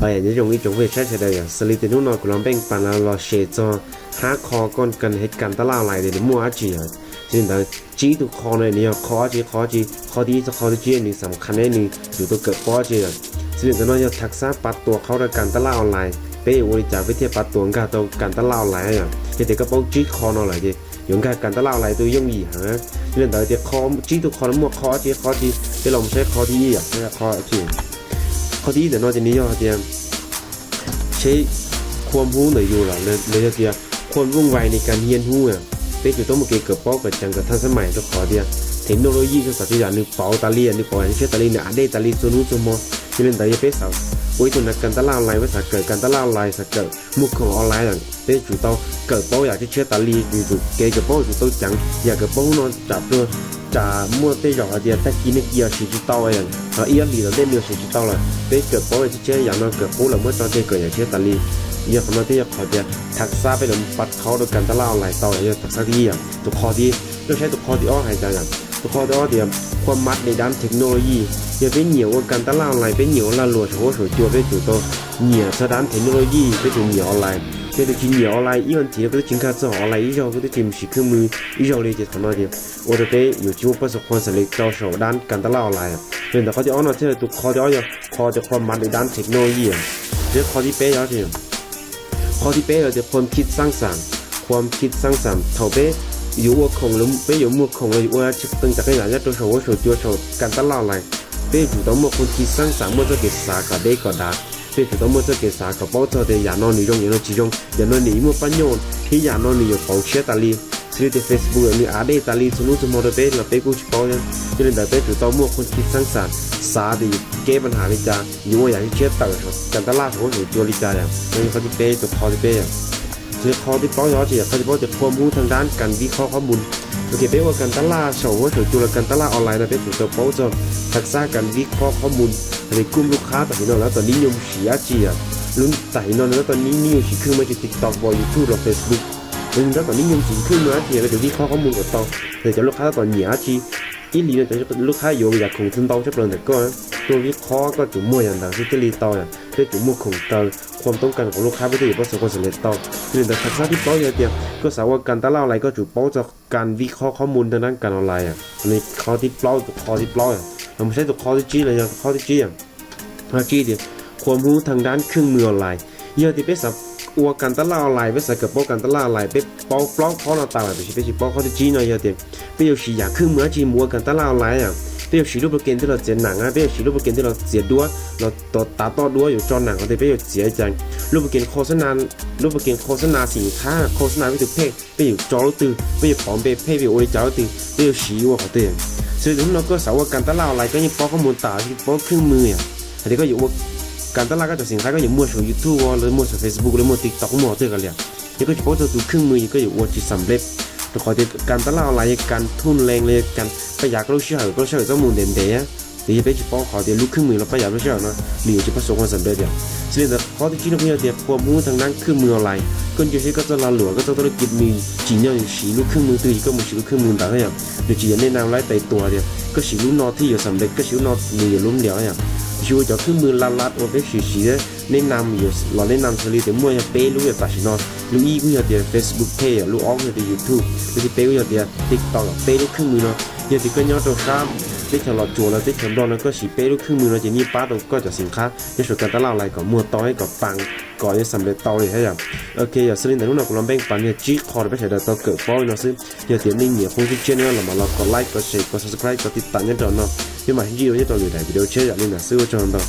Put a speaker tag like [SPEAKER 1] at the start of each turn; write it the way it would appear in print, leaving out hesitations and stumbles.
[SPEAKER 1] những dùng về sách thì đây xử lý từ lúc nào cũng làm bên bàn là lo sẽ cho há kho con cần hết cần ta lao lại để mua á chỉ cho nên là chỉ tụ kho này nhiều khó đi cho khó đi chuyện nàyสำคัญnàyนี่อยู่ตัวเกิดป้อจีซึ่งตอนนั้นจะทักษะปัดตัวเขาในการตลาดออนไลน์เป้บริจาควิธีปัดตัวกันตัวการตลาดออนไลน์อย่างเด็กก็ป้องจีคอหน่อยดิอย่างการตลาดออนไลน์ตัวย่อมยี่ฮะเรื่องแต่เด็กคอจีตัวคอแล้วมั่วคอจีที่เราไม่ใช่คอที่อ่ะไม่ใช่คอจีคอที่แต่นอกจากนี้ก็จะใช้ความรู้หน่อยอยู่หรอเลยจะความวุ่นวายในการเรียนรู้อ่ะเป็นจุดต้องมาเกี่ยวกับป้อกับจังกับทันสมัยตัวขอเดียเทคโนโลยีก็สัตว์อย่างนึงเป่าตาลีนึงเป่าอย่างเช่นตาลีเนี่ยได้ตาลีส่วนนู้นส่วนมอที่เล่นแต่ยังเป็นสาวโอ้ยตัวนักการตลาดออนไลน์ว่าสักเกิดการตลาดออนไลน์สักเกิดมุกของออนไลน์อย่างเป็นจุดต้องเกิดป้ออยากที่เชื่อตาลีอยู่เกี่ยวกับป้อจุดต้องจังอยากกับป้อนอนจับด้วยจ่ามั่วเตะหยอกเดียแต่กินเนี่ยเกี่ยวสีจุดต้องอย่างเอียลีเราได้เนื้อสีจุดต้องเลยเป็นเกิดป้อที่เชื่ออย่างนั้นเกิดป้อเราเมื่อตอนเกิดอย่างเชื่อตาลีอย่างคำนั้นที่เขาจะทักษะไปลงปัดเขาโดยการตลาดออนไลน์ต่ออย่างทักษะที่อย่างตัวคอที่เราใช้ตัวคอที่อ้อหายใจอย่างตัวคอที่อ้อเดียมความมัดในด้านเทคโนโลยีอย่าไปเหนียวกับการตลาดออนไลน์ไปเหนียวละหลวมหัวสวยจั่วไปจุดโตเหนียวสะด้านเทคโนโลยีไปจุดเหนียวออนไลน์ไปจุดเหนียวออนไลน์อีวันที่ก็จะจิงการจะออนไลน์อีจอก็จะทีมสีเครื่องมืออีจอเลยจะทำอะไรเดียวโอเดเปอยู่ที่ว่าประสบความสำเร็จเจ้าโฉด้านการตลาดออนไลน์เป็นแต่เขาจะอ้อนที่ตัวคอที่อ้อจะคอจะความมัดในด้านเทคโนโลยีเรื่องคอที่เป๊ะแล้วทีข้อที่เป๊ะเราจะความคิดสร้างสรรค์เท่าเป๊ะอยู่ว่าคงหรือเป๊ะอยู่มั่วคงเลยว่าตึงจากขยายตัวโฉว่าโฉตัวโฉการตลาดอะไรเป๊ะอยู่ต้องมั่วคนคิดสร้างสรรค์มั่วจะเกิดสากับได้ก็ได้เป๊ะอยู่ต้องมั่วจะเกิดสากับป้อจะได้ยานอนนิยมยานอนจีจงยานอนหนีมั่วปัญญาที่ยานอนนิยมเป่าเชื่อตาลีซื้อที่เฟซบุ๊กมีอาได้ตาลีสนุนสมอเป๊ะเราเป๊ะกูชิปเอาเนี่ยจะเล่นแต่เป๊ะอยู่ต้องมั่วคนคิดสร้างสรรค์สาดีแก้ปัญหาลิจาอยู่ว่าอย่างที่เชื่อต่อการตลาดของตัวลิจาอย่างนี้เขาที่เป๊ะตัวคอที่เป๊ะคือคอที่ป้อยอจีเขาจะบอกจะความรู้ทางด้านการวิเคราะห์ข้อมูลโอเคเป๊ะว่าการตลาดโฉว่าตัวการตลาดออนไลน์นะเป๊ะถึงตัวโป๊ะจะทักษะการวิเคราะห์ข้อมูลในกลุ่มลูกค้าแต่ที่นั่นแล้วตอนนี้นิยมเสียจีอ่ะรุ่นแต่ที่นั่นแล้วตอนนี้นิยมสีขึ้นมาจาก TikTok บอย YouTube หรือ Facebook แล้วตอนนี้นิยมสีขึ้นมาจีก็จะวิเคราะห์ข้อมูลกับต่อแต่จะลูกค้าตอนเหนียจีอีหลีเนี่ยจะเป็นลูกค้าอยู่อยากคงถึงเตาจะเปลี่ยนแต่ก็ตัววิเคราะห์ก็จุ่มมั่วอย่างต่างที่จะรีต่อเนี่ยได้จุ่มมั่วของเตาความต้องการของลูกค้าไม่ได้ประสบความสำเร็จต่อคือแต่ทักษะที่ป้อเดียวก็สาวว่าการตลาดอะไรก็จุ่มป้อจากการวิเคราะห์ข้อมูลทางด้านการออนไลน์ในข้อที่ป้อตัวข้อที่ป้อเราไม่ใช่ตัวข้อที่จี้เลยอย่างข้อที่จี้ข้อจี้เดียวความรู้ทางด้านเครื่องมือออนไลน์เยอะที่เป็นสับอวการตลาดออนไลน์ไปใส่กับป้อการตลาดออนไลน์ไปป้อข้อหน้าตาไปชิป้อข้อที่จี้หน่อยเยอะเดียวไปอยู่สีอยากเครื่องมือจีมัวการตลาดออนไลน์ไปอยู่สีรูปโปรแกรมที่เราเจียหนังไปอยู่สีรูปโปรแกรมที่เราเจียดัวเราต่อตาต่อดัวอยู่จอหนังเราไปอยู่เจียจังรูปโปรแกรมโฆษณาสินค้าโฆษณาวิธีเพจไปอยู่จอรูตือไปอยู่ปอมเพจไปอยู่โอริจารูตือไปอยู่สีวัวเขาเตือนซึ่งเราก็สาวการตลาดออนไลน์ก็ยังป้อข้อมูลตาที่ป้อเครื่องมืออันนี้ก็อยู่การตลาดก็จะสินค้าก็อยู่มั่วสู่ YouTube หรือมั่วสู่ Facebook หรือมั่ว TikTok มั่วเท่ากันเลยนี่ก็เฉพาะตัวเครื่องมือก็อยู่ว่าจิตสำเร็จตัวขอที่การตลาดออนไลน์การทุนแรงเลยการประหยัดลูกเชื่อก็เชื่อต้องมูลเด่นเดียที่จะเป็นเฉพาะขอที่ลูกเครื่องมือเราประหยัดลูกเชื่อเนาะหรือจะประสบความสำเร็จเดียวซึ่งแต่ข้อที่คิดว่าเดียวความรู้ทางด้านเครื่องมือออนไลน์ก็จะใช้ก็จะละหลวมก็ต้องธุรกิจมีจีนอย่างสีลูกเครื่องมือตัวก็มีสีลูกเครื่องมือต่างกันอย่างเดี๋ยวจีนแนะนำไล่ไต่ตัวเดียวก็สีลูกนอที่อยู่สำเร็จก็สีลูกนอมีอยู่ล้มเหลวอย่างช่วยจะเครื่องมือลัดว่าเป็นสีแนะนำอยู่เราแนะนำสลิดแต่มั่วจะเป้ลูกจะตัดสินนอลูกอีก็จะเดียว Facebook Page ลูกอ้อก็จะ YouTube ลูกที่เป้ก็จะเดียว TikTok เป้ลูกเครื่องมือเนาะอย่างที่ก็ย้อนตัวซ้ำที่เราหลอดจั่วแล้วที่เราดอนแล้วก็สีเป้ลูกเครื่องมือเราจะมีป้าตัวก็จะสินค้าจะช่วยการตลาดอะไรก่อนมั่วต่อให้กับปังก่อนจะสำเร็จต่อเลยให้อย่างโอเคอย่าสลิดแต่ลูกเรากำลังแบ่งปันเนี่ยจี้คอร์ไปใช้ได้ต่อเกิดป้อยเนาะซึ่งอย่าเสียนิ่งเหนียวคงที่เชื่อเนี่ยเรามาเรากดไลค์กดแชร์กด subscribe กดติดตามเนี่ยต่อเนาะที่หมายที่เราจะต่ออยู่ในวิดีโอเชื่ออย่างนี้นะซึ่งว่าจะนต่อ